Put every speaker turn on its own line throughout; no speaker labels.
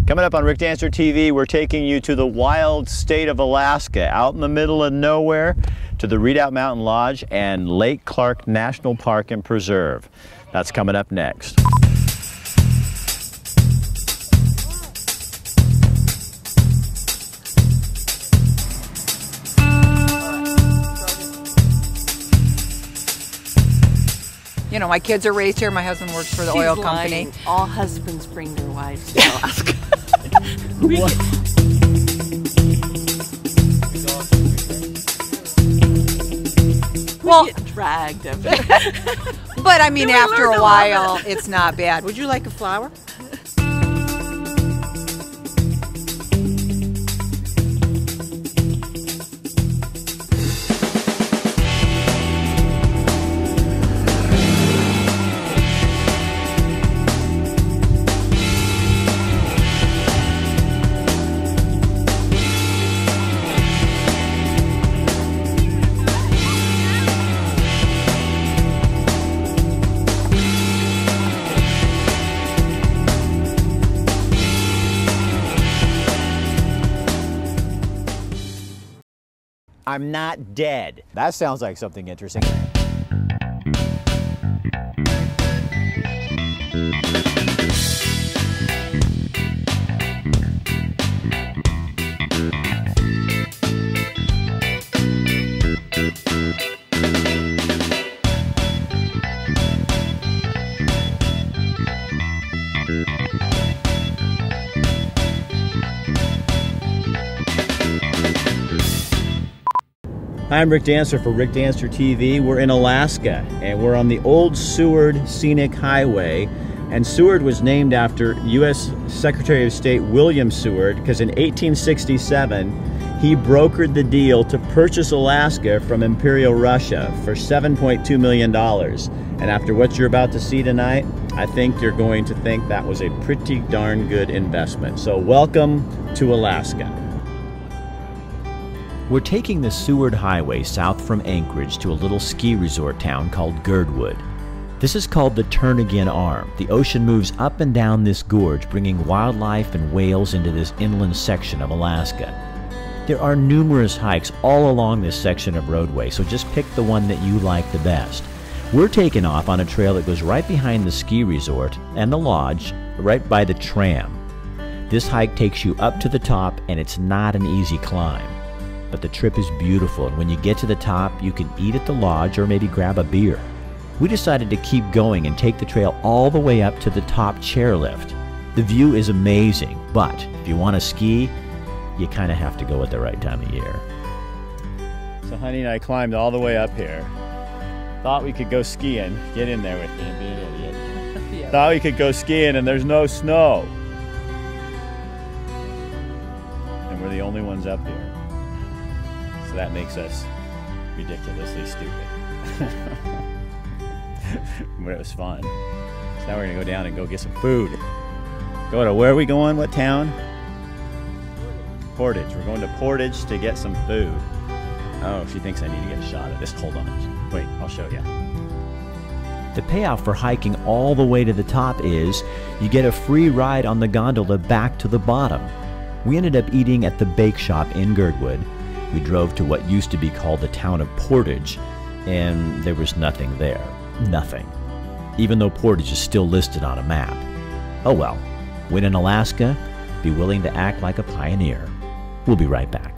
Coming up on Rick Dancer TV, we're taking you to the wild state of Alaska, out in the middle of nowhere, to the Redoubt Mountain Lodge and Lake Clark National Park and Preserve. That's coming up next.
You know, my kids are raised here. My husband works for the oil company.
Lying. All husbands bring their wives to Alaska.
Well,
get dragged every
but I mean,
Then we
after
learned
a
to love
while, it's not bad. Would you like a flower?
I'm not dead. That sounds like something interesting. Hi, I'm Rick Dancer for Rick Dancer TV. We're in Alaska, and we're on the old Seward Scenic Highway. And Seward was named after U.S. Secretary of State William Seward, because in 1867, he brokered the deal to purchase Alaska from Imperial Russia for $7.2 million. And after what you're about to see tonight, I think you're going to think that was a pretty darn good investment. So welcome to Alaska. We're taking the Seward Highway south from Anchorage to a little ski resort town called Girdwood. This is called the Turnagain Arm. The ocean moves up and down this gorge, bringing wildlife and whales into this inland section of Alaska. There are numerous hikes all along this section of roadway, so just pick the one that you like the best. We're taking off on a trail that goes right behind the ski resort and the lodge, right by the tram. This hike takes you up to the top, and it's not an easy climb. But the trip is beautiful, and when you get to the top, you can eat at the lodge or maybe grab a beer. We decided to keep going and take the trail all the way up to the top chairlift. The view is amazing, but if you want to ski, you kind of have to go at the right time of year. So honey and I climbed all the way up here. Thought we could go skiing. Get in there with me and be an idiot. Yeah. Thought we could go skiing, and there's no snow. And we're the only ones up here. So that makes us ridiculously stupid. But it was fun. So now we're gonna go down and go get some food. Go to, where are we going? What town? Portage. We're going to Portage to get some food. Oh, she thinks I need to get a shot at this. Hold on. Wait, I'll show you. The payoff for hiking all the way to the top is you get a free ride on the gondola back to the bottom. We ended up eating at the bake shop in Girdwood. We drove to what used to be called the town of Portage, and there was nothing there. Nothing. Even though Portage is still listed on a map. Oh well. When in Alaska, be willing to act like a pioneer. We'll be right back.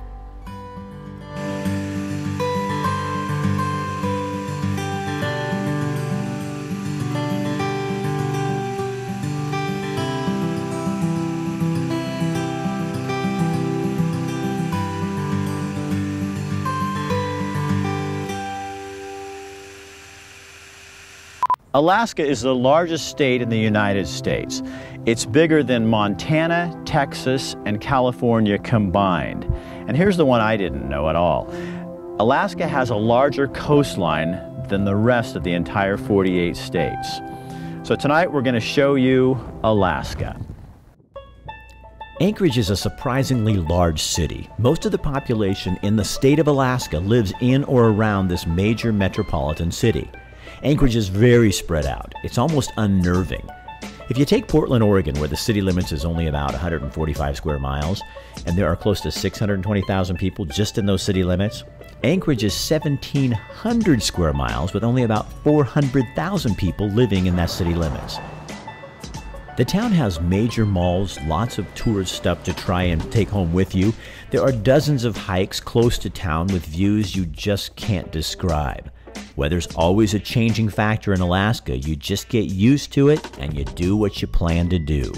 Alaska is the largest state in the United States. It's bigger than Montana, Texas, and California combined. And here's the one I didn't know at all. Alaska has a larger coastline than the rest of the entire 48 states. So tonight we're going to show you Alaska. Anchorage is a surprisingly large city. Most of the population in the state of Alaska lives in or around this major metropolitan city. Anchorage is very spread out. It's almost unnerving. If you take Portland, Oregon, where the city limits is only about 145 square miles, and there are close to 620,000 people just in those city limits, Anchorage is 1,700 square miles with only about 400,000 people living in that city limits. The town has major malls, lots of tourist stuff to try and take home with you. There are dozens of hikes close to town with views you just can't describe. Weather's always a changing factor in Alaska. You just get used to it and you do what you plan to do.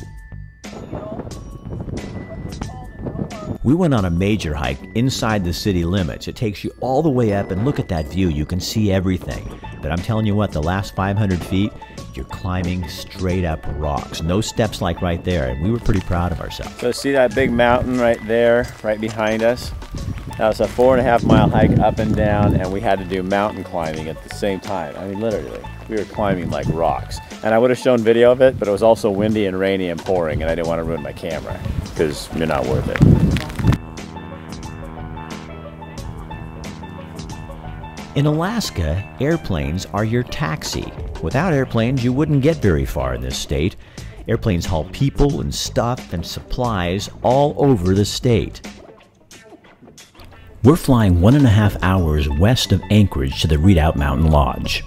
We went on a major hike inside the city limits. It takes you all the way up, and look at that view. You can see everything. But I'm telling you what, the last 500 feet, you're climbing straight up rocks. No steps like right there, and we were pretty proud of ourselves.
So see that big mountain right there, right behind us? That was a 4.5-mile hike up and down, and we had to do mountain climbing at the same time. I mean, literally, we were climbing like rocks. And I would have shown video of it, but it was also windy and rainy and pouring, and I didn't want to ruin my camera, because you're not worth it.
In Alaska, airplanes are your taxi. Without airplanes, you wouldn't get very far in this state. Airplanes haul people and stuff and supplies all over the state. We're flying 1.5 hours west of Anchorage to the Redoubt Mountain Lodge.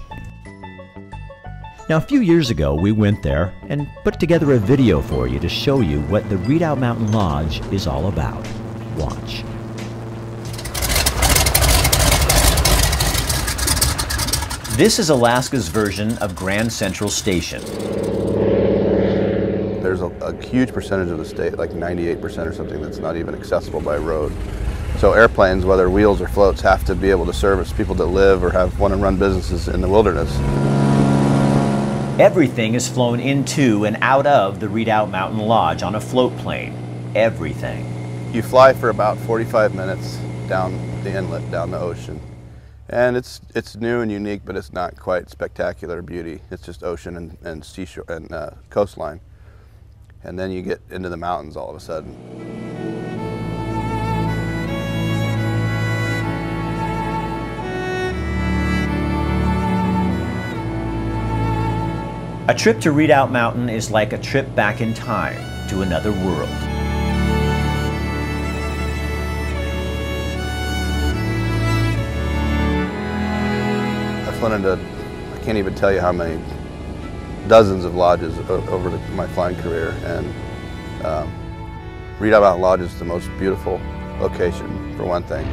Now, a few years ago, we went there and put together a video for you to show you what the Redoubt Mountain Lodge is all about. Watch. This is Alaska's version of Grand Central Station.
There's a huge percentage of the state, like 98% or something, that's not even accessible by road. So airplanes, whether wheels or floats, have to be able to service people that live or want to run businesses in the wilderness.
Everything is flown into and out of the Redoubt Mountain Lodge on a float plane. Everything.
You fly for about 45 minutes down the inlet, down the ocean. And it's new and unique, but it's not quite spectacular beauty. It's just ocean and seashore and coastline. And then you get into the mountains all of a sudden.
A trip to Redoubt Mountain is like a trip back in time to another world.
I can't even tell you how many dozens of lodges over my flying career, and Redoubt Mountain Lodge is the most beautiful location, for one thing.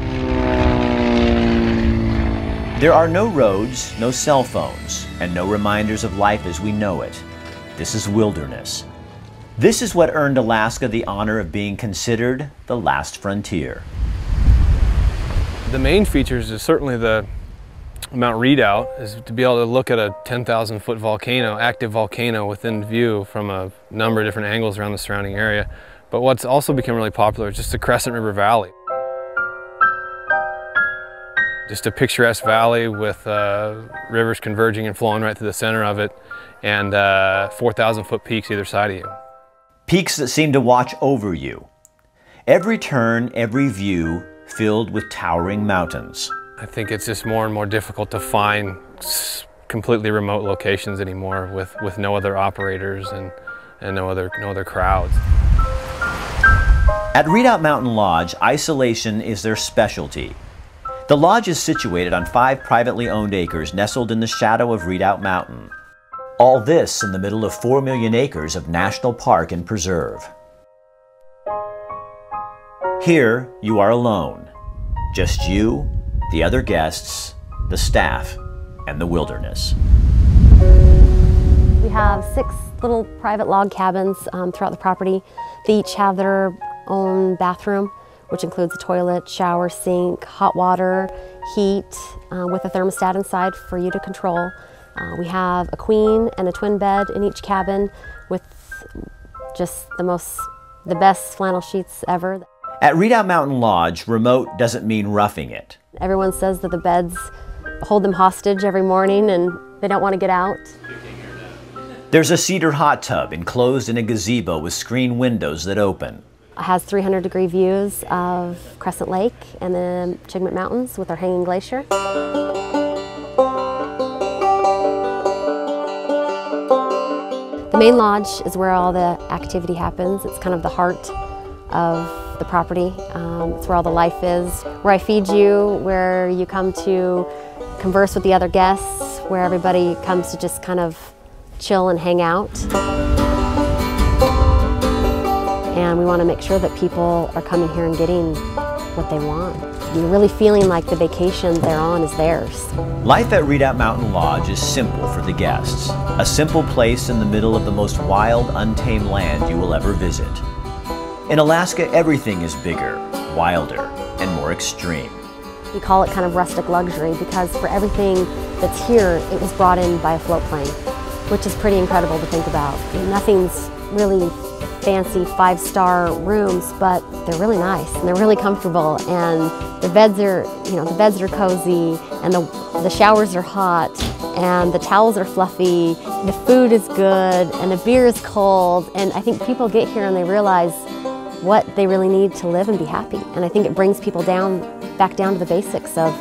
There are no roads, no cell phones, and no reminders of life as we know it. This is wilderness. This is what earned Alaska the honor of being considered the last frontier.
The main features is certainly the Mount Redoubt, is to be able to look at a 10,000-foot volcano, active volcano within view from a number of different angles around the surrounding area. But what's also become really popular is just the Crescent River Valley. Just a picturesque valley with rivers converging and flowing right through the center of it, and 4,000-foot peaks either side of you.
Peaks that seem to watch over you. Every turn, every view filled with towering mountains.
I think it's just more and more difficult to find completely remote locations anymore with no other operators and no other crowds.
At Redoubt Mountain Lodge, isolation is their specialty. The lodge is situated on 5 privately owned acres nestled in the shadow of Redoubt Mountain. All this in the middle of 4 million acres of national park and preserve. Here, you are alone. Just you, the other guests, the staff, and the wilderness.
We have 6 little private log cabins throughout the property. They each have their own bathroom, which includes a toilet, shower, sink, hot water, heat, with a thermostat inside for you to control. We have a queen and a twin bed in each cabin with just the best flannel sheets ever.
At Redoubt Mountain Lodge, remote doesn't mean roughing it.
Everyone says that the beds hold them hostage every morning and they don't want to get out.
There's a cedar hot tub enclosed in a gazebo with screen windows that open.
It has 300-degree views of Crescent Lake and the Chigmit Mountains with our hanging glacier. The main lodge is where all the activity happens. It's kind of the heart of the property. It's where all the life is, where I feed you, where you come to converse with the other guests, where everybody comes to just kind of chill and hang out. And we want to make sure that people are coming here and getting what they want. You're really feeling like the vacation they're on is theirs.
Life at Redoubt Mountain Lodge is simple for the guests. A simple place in the middle of the most wild, untamed land you will ever visit. In Alaska, everything is bigger, wilder, and more extreme.
We call it kind of rustic luxury because for everything that's here, it was brought in by a float plane, which is pretty incredible to think about. Nothing's really fancy five-star rooms, but they're really nice and they're really comfortable, and the beds are, the beds are cozy, and the showers are hot, and the towels are fluffy, the food is good, and the beer is cold, and I think people get here and they realize what they really need to live and be happy, and I think it brings people back down to the basics of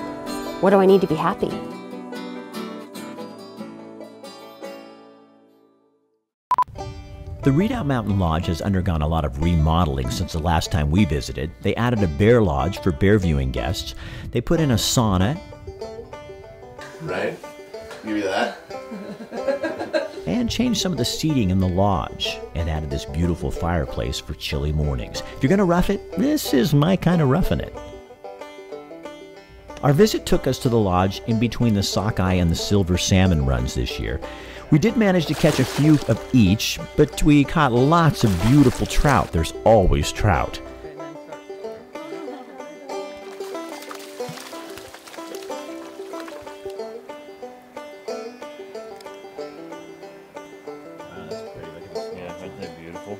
what do I need to be happy.
The Redoubt Mountain Lodge has undergone a lot of remodeling since the last time we visited. They added a bear lodge for bear viewing guests. They put in a sauna.
Right? Give you that.
And changed some of the seating in the lodge and added this beautiful fireplace for chilly mornings. If you're going to rough it, this is my kind of roughing it. Our visit took us to the lodge in between the sockeye and the silver salmon runs this year. We did manage to catch a few of each, but we caught lots of beautiful trout. There's always trout.
That's pretty. Look at this. Yeah, isn't that beautiful?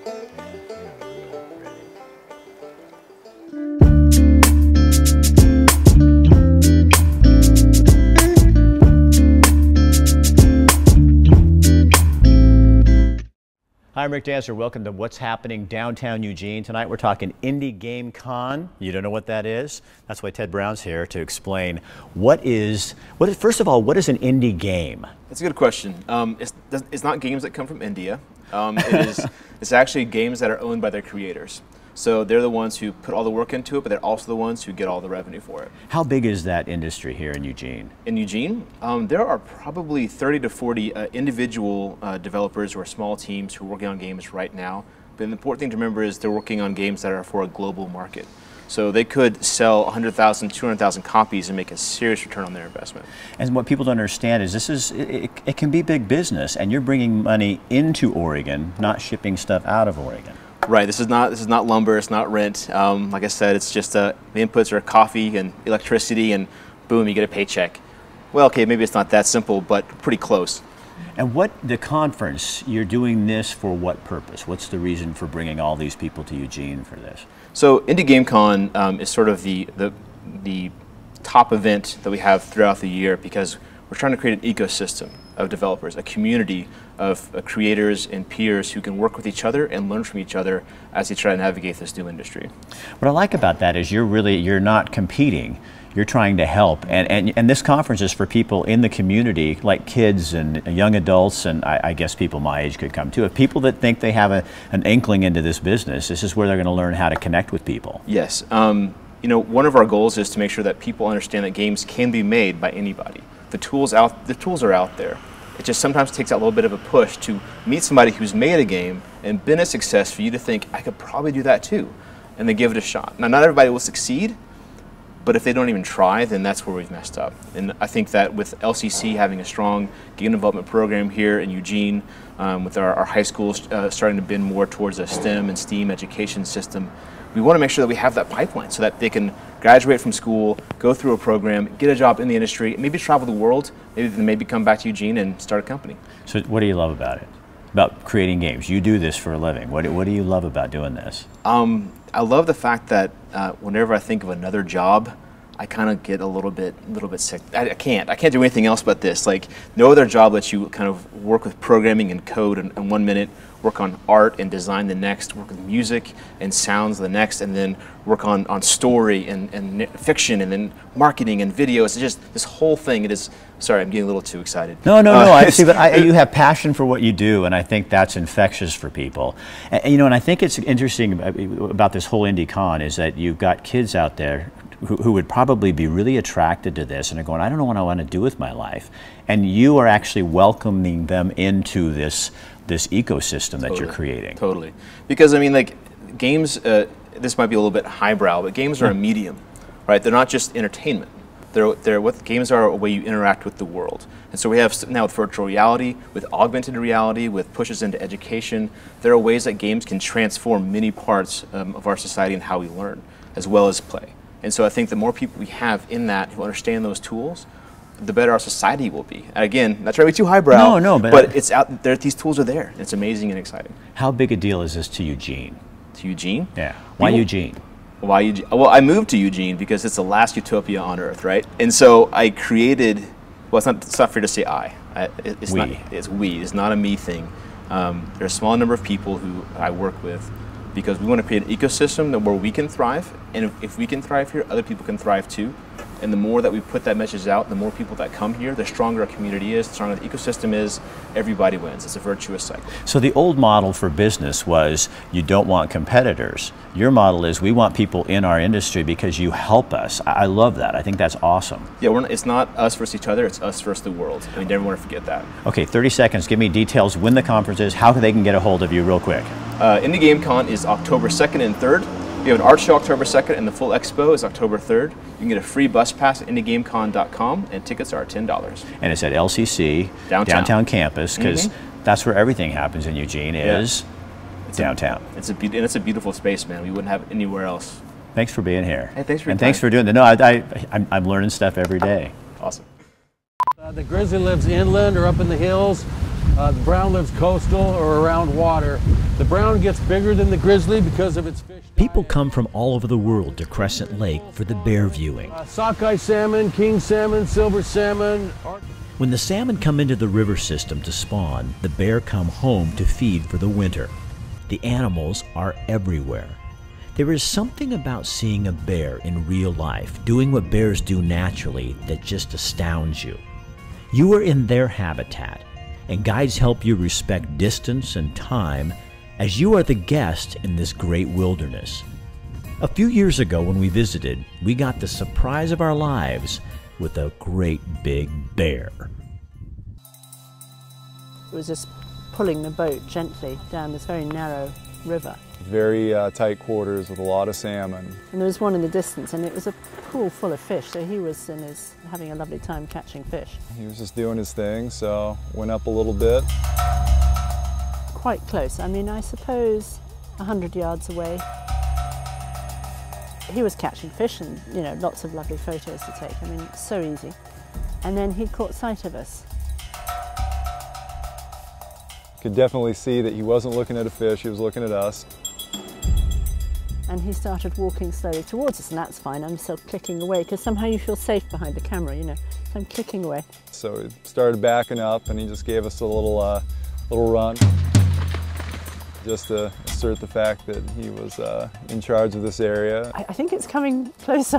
Hi, I'm Rick Dancer. Welcome to What's Happening Downtown Eugene. Tonight we're talking Indie Game Con. You don't know what that is? That's why Ted Brown's here to explain first of all, what is an indie game?
That's a good question. It's not games that come from India. It's actually games that are owned by their creators. So they're the ones who put all the work into it, but they're also the ones who get all the revenue for it.
How big is that industry here in Eugene?
In Eugene, there are probably 30 to 40 individual developers or small teams who are working on games right now. But the important thing to remember is they're working on games that are for a global market. So they could sell 100,000, 200,000 copies and make a serious return on their investment.
And what people don't understand is it can be big business, and you're bringing money into Oregon, not shipping stuff out of Oregon.
Right. This is not lumber. It's not rent. Like I said, it's just the inputs are coffee and electricity, and boom, you get a paycheck. Well, okay, maybe it's not that simple, but pretty close.
And the conference, you're doing this for what purpose? What's the reason for bringing all these people to Eugene for this?
So Indie Game Con is sort of the top event that we have throughout the year because we're trying to create an ecosystem of developers, a community of creators and peers who can work with each other and learn from each other as they try to navigate this new industry.
What I like about that is you're not competing. You're trying to help, and this conference is for people in the community, like kids and young adults, and I guess people my age could come too. If people that think they have an inkling into this business, this is where they're going to learn how to connect with people.
Yes. One of our goals is to make sure that people understand that games can be made by anybody. The tools are out there. It just sometimes takes a little bit of a push to meet somebody who's made a game and been a success for you to think, I could probably do that too, and then give it a shot. Now, not everybody will succeed, but if they don't even try, then that's where we've messed up. And I think that with LCC having a strong game development program here in Eugene, with our high schools starting to bend more towards a STEM and STEAM education system, we want to make sure that we have that pipeline so that they can graduate from school, go through a program, get a job in the industry, maybe travel the world, maybe come back to Eugene and start a company.
So what do you love about it? About creating games? You do this for a living. What do you love about doing this?
I love the fact that whenever I think of another job, I kind of get a little bit sick. I can't do anything else but this. Like, no other job lets you kind of work with programming and code in 1 minute, work on art and design the next, work with music and sounds the next, and then work on story and fiction, and then marketing and videos. It's just this whole thing. It is. Sorry, I'm getting a little too excited.
No. I see, but you have passion for what you do, and I think that's infectious for people. And you know, and I think it's interesting about this whole IndieCon is that you've got kids out there who would probably be really attracted to this and are going, I don't know what I want to do with my life. And you are actually welcoming them into this ecosystem that you're creating.
Totally. Because I mean, like, games, this might be a little bit highbrow, but games are a medium, right? They're not just entertainment. They're what games are, a way you interact with the world. And so we have now with virtual reality, with augmented reality, with pushes into education, there are ways that games can transform many parts of our society and how we learn, as well as play. And so I think the more people we have in that who understand those tools, the better our society will be. And again, not trying to be too highbrow, but it's out there. These tools are there. It's amazing and exciting.
How big a deal is this to Eugene?
To Eugene?
Yeah. Why Eugene?
Why Eugene? Well, I moved to Eugene because it's the last utopia on Earth, right? And so I created. Well, it's not fair to say I. It's not. It's we. It's not a me thing. There's a small number of people who I work with, because we want to create an ecosystem where we can thrive, and if we can thrive here, other people can thrive too. And the more that we put that message out, the more people that come here, the stronger our community is, the stronger the ecosystem is, everybody wins. It's a virtuous cycle.
So the old model for business was you don't want competitors. Your model is we want people in our industry because you help us. I love that. I think that's awesome.
Yeah, it's not us versus each other, it's us versus the world. I mean, never want to forget that.
Okay, 30 seconds. Give me details when the conference is, how they can get a hold of you real quick.
IndieGameCon is October 2nd and 3rd. We have an art show October 2nd, and the full expo is October 3rd. You can get a free bus pass at IndieGameCon.com, and tickets are $10.
And it's at LCC, downtown campus, because that's where everything happens in Eugene, is downtown.
It's a beautiful space, man. We wouldn't have it anywhere else.
Thanks for being here.
Hey, thanks for your time.
Thanks for doing that. No, I'm learning stuff every day.
Awesome.
The grizzly lives inland or up in the hills. The brown lives coastal or around water. The brown gets bigger than the grizzly because of its fish.
People come from all over the world to Crescent Lake for the bear viewing.
Sockeye salmon, king salmon, silver salmon.
When the salmon come into the river system to spawn, the bear come home to feed for the winter. The animals are everywhere. There is something about seeing a bear in real life, doing what bears do naturally, that just astounds you. You are in their habitat, and guides help you respect distance and time as you are the guest in this great wilderness. A few years ago when we visited, we got the surprise of our lives with a great big bear.
It was just pulling the boat gently down this very narrow river.
Very tight quarters with a lot of salmon.
And there was one in the distance, and it was a pool full of fish, so he was having a lovely time catching fish.
He was just doing his thing, so went up a little bit.
Quite close. I mean, I suppose 100 yards away. He was catching fish, and lots of lovely photos to take. I mean, so easy. And then he caught sight of us.
Could definitely see that he wasn't looking at a fish, he was looking at us.
And he started walking slowly towards us, and that's fine. I'm still clicking away, because somehow you feel safe behind the camera, So I'm clicking away. So
he started backing up, and he just gave us a little run, just to assert the fact that he was in charge of this area.
I think it's coming closer.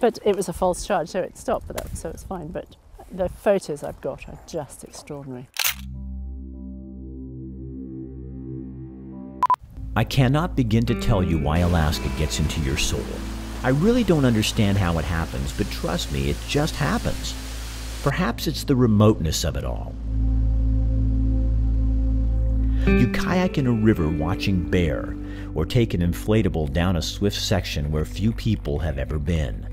But it was a false charge, so it stopped, so it's fine. But the photos I've got are just extraordinary.
I cannot begin to tell you why Alaska gets into your soul. I really don't understand how it happens, but trust me, it just happens. Perhaps it's the remoteness of it all. You kayak in a river watching bear, or take an inflatable down a swift section where few people have ever been.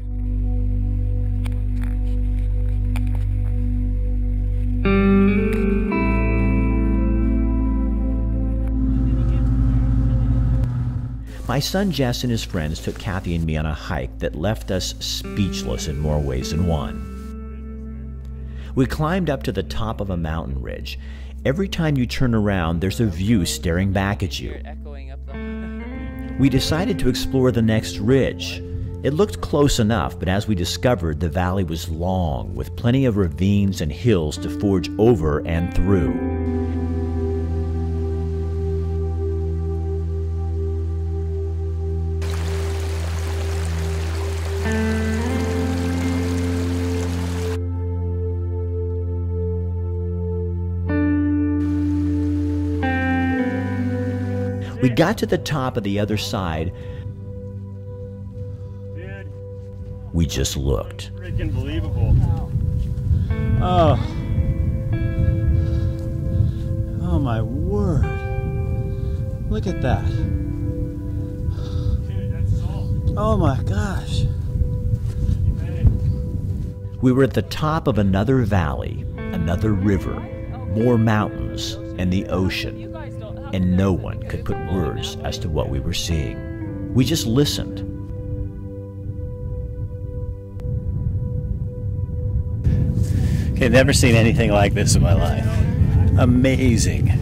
My son Jess and his friends took Kathy and me on a hike that left us speechless in more ways than one. We climbed up to the top of a mountain ridge. Every time you turn around, there's a view staring back at you. We decided to explore the next ridge, It looked close enough, but as we discovered, the valley was long, with plenty of ravines and hills to forge over and through. We got to the top of the other side. We just looked.
Freaking believable.
Oh. Oh my word. Look at that. Oh my gosh.
We were at the top of another valley, another river, more mountains, and the ocean. And no one could put words as to what we were seeing. We just listened.
Okay, never seen anything like this in my life. Amazing.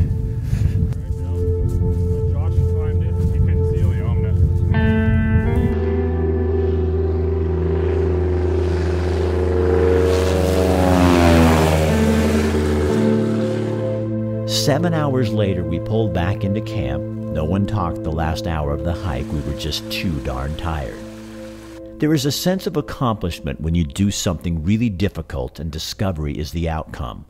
7 hours later, we pulled back into camp. No one talked the last hour of the hike. We were just too darn tired. There is a sense of accomplishment when you do something really difficult and discovery is the outcome.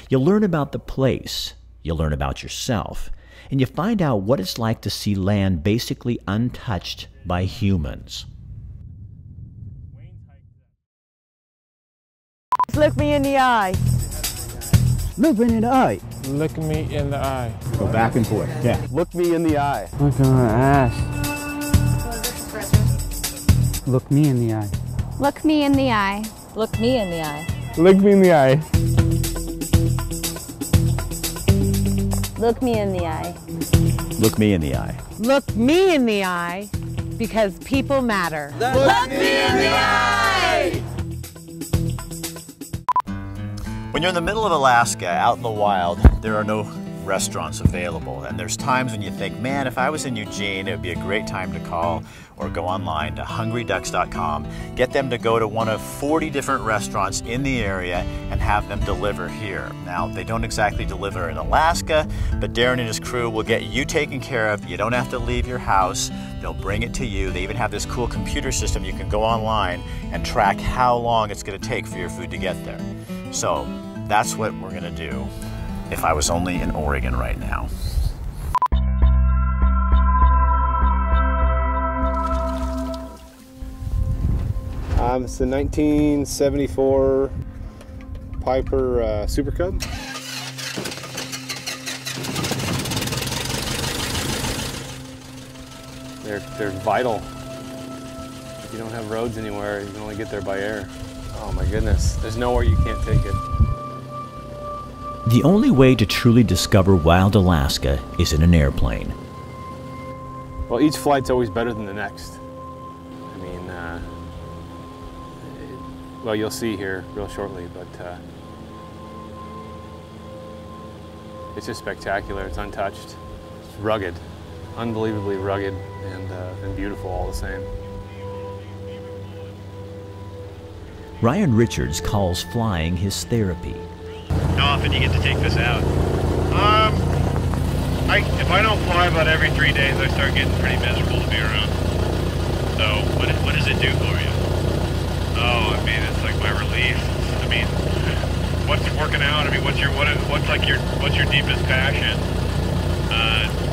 You learn about the place, you learn about yourself, and you find out what it's like to see land basically untouched by humans.
Look me in the eye.
Look me in the eye.
Look me in the eye.
Go back and forth. Yeah.
Look me in the eye.
Look on my ass. Look me in the eye.
Look me in the eye.
Look me in the eye.
Look me in the eye.
Look me in the eye.
Look me in the eye.
Look me in the eye, because people matter.
Look me in the eye!
When you're in the middle of Alaska, out in the wild, there are no restaurants available. And there's times when you think, man, if I was in Eugene, it would be a great time to call or go online to hungryducks.com, get them to go to one of 40 different restaurants in the area and have them deliver here. Now, they don't exactly deliver in Alaska, but Darren and his crew will get you taken care of. You don't have to leave your house. They'll bring it to you. They even have this cool computer system. You can go online and track how long it's going to take for your food to get there. So that's what we're going to do if I was only in Oregon right now.
It's a 1974 Piper Super Cub. They're vital. If you don't have roads anywhere, you can only get there by air. Oh my goodness, there's nowhere you can't take it.
The only way to truly discover wild Alaska is in an airplane.
Well, each flight's always better than the next. I mean, well, you'll see here real shortly, but it's just spectacular. It's untouched. It's rugged, unbelievably rugged, and beautiful all the same.
Ryan Richards calls flying his therapy.
How often do you get to take this out? If I don't fly about every 3 days, I start getting pretty miserable to be around. So, what does it do for you? Oh, I mean, it's like my relief. I mean, what's working out? I mean, what's your deepest passion?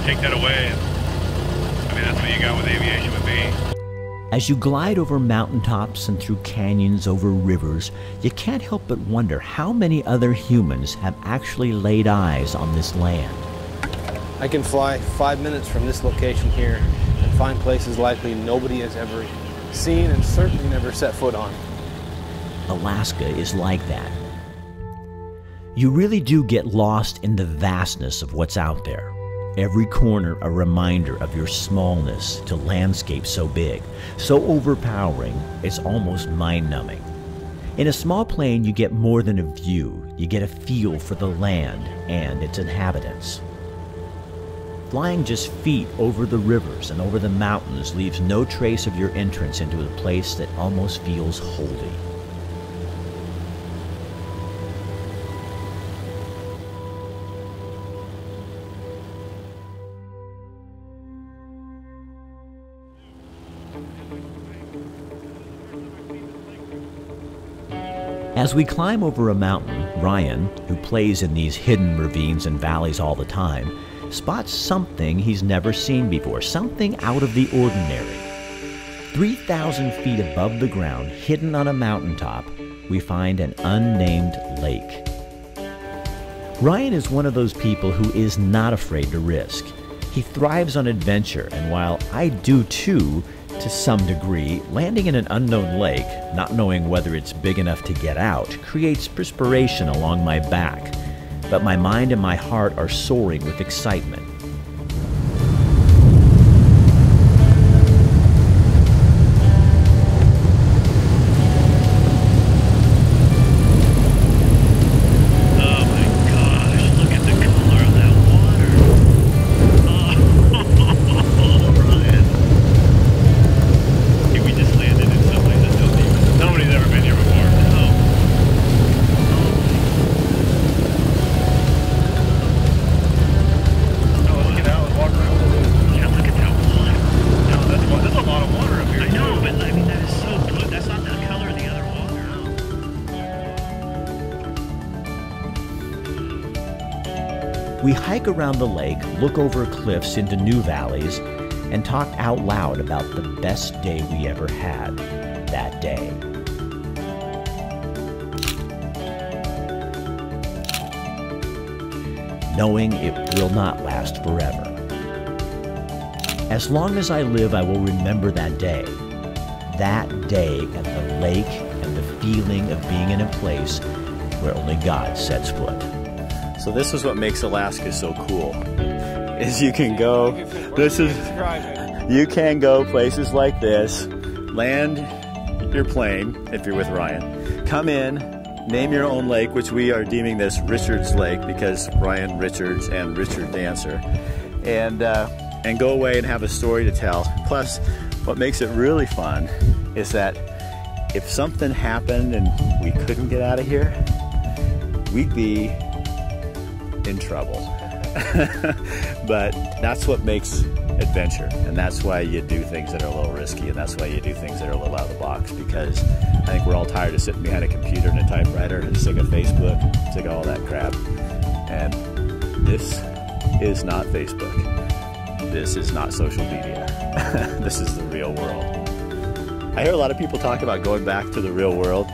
Take that away. I mean, that's what you got with aviation with me.
As you glide over mountaintops and through canyons, over rivers, you can't help but wonder how many other humans have actually laid eyes on this land.
I can fly 5 minutes from this location here and find places likely nobody has ever seen and certainly never set foot on.
Alaska is like that. You really do get lost in the vastness of what's out there. Every corner a reminder of your smallness to landscapes so big, so overpowering, it's almost mind-numbing. In a small plane, you get more than a view. You get a feel for the land and its inhabitants. Flying just feet over the rivers and over the mountains leaves no trace of your entrance into a place that almost feels holy. As we climb over a mountain, Ryan, who plays in these hidden ravines and valleys all the time, spots something he's never seen before, something out of the ordinary. 3,000 feet above the ground, hidden on a mountaintop, we find an unnamed lake. Ryan is one of those people who is not afraid to risk. He thrives on adventure, and while I do too, to some degree, landing in an unknown lake, not knowing whether it's big enough to get out, creates perspiration along my back. But my mind and my heart are soaring with excitement. We hike around the lake, look over cliffs into new valleys, and talk out loud about the best day we ever had that day. Knowing it will not last forever. As long as I live, I will remember that day. That day at the lake and the feeling of being in a place where only God sets foot.
So this is what makes Alaska so cool, is you can go, you can go places like this, land your plane, if you're with Ryan, come in, name your own lake, which we are deeming this Richards Lake because Ryan Richards and Richard Dancer, and go away and have a story to tell. Plus, what makes it really fun is that if something happened and we couldn't get out of here, we'd be in trouble. But that's what makes adventure, and that's why you do things that are a little risky, and that's why you do things that are a little out of the box, because I think we're all tired of sitting behind a computer and a typewriter and sick of Facebook, sick of all that crap. And this is not Facebook. This is not social media. This is the real world. I hear a lot of people talk about going back to the real world.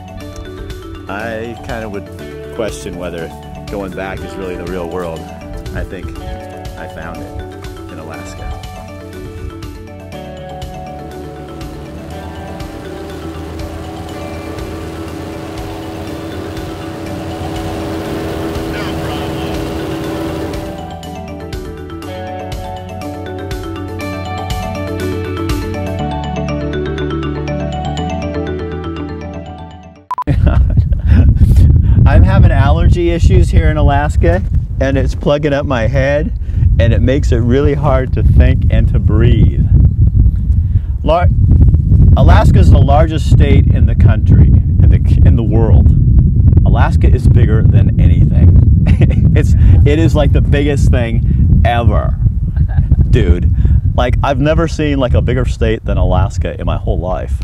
I kind of would question whether going back is really the real world. I think I found it in Alaska. I'm having allergy issues here in Alaska, and it's plugging up my head, and it makes it really hard to think and to breathe. Alaska is the largest state in the country, in the world. Alaska is bigger than anything. It is like the biggest thing ever, dude. Like, I've never seen like a bigger state than Alaska in my whole life.